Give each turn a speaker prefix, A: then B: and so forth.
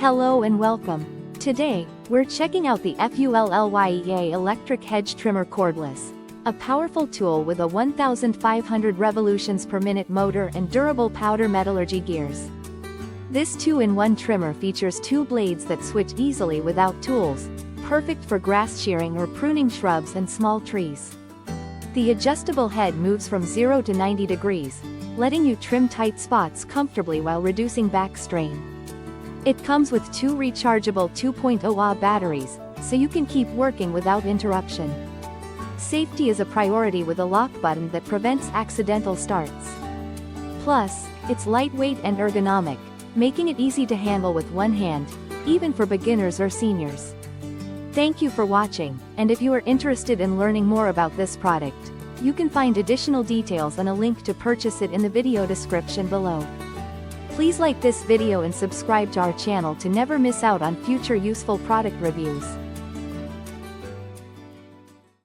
A: Hello and welcome. Today, we're checking out the FULLYEA electric hedge trimmer cordless. A powerful tool with a 1,500 revolutions per minute motor and durable powder metallurgy gears. This 2-in-1 trimmer features 2 blades that switch easily without tools, perfect for grass shearing or pruning shrubs and small trees. The adjustable head moves from 0 to 90 degrees, letting you trim tight spots comfortably while reducing back strain. It comes with 2 rechargeable 2.0Ah batteries, so you can keep working without interruption. Safety is a priority with a lock button that prevents accidental starts. Plus, it's lightweight and ergonomic, making it easy to handle with one hand, even for beginners or seniors. Thank you for watching, and if you are interested in learning more about this product, you can find additional details and a link to purchase it in the video description below. Please like this video and subscribe to our channel to never miss out on future useful product reviews.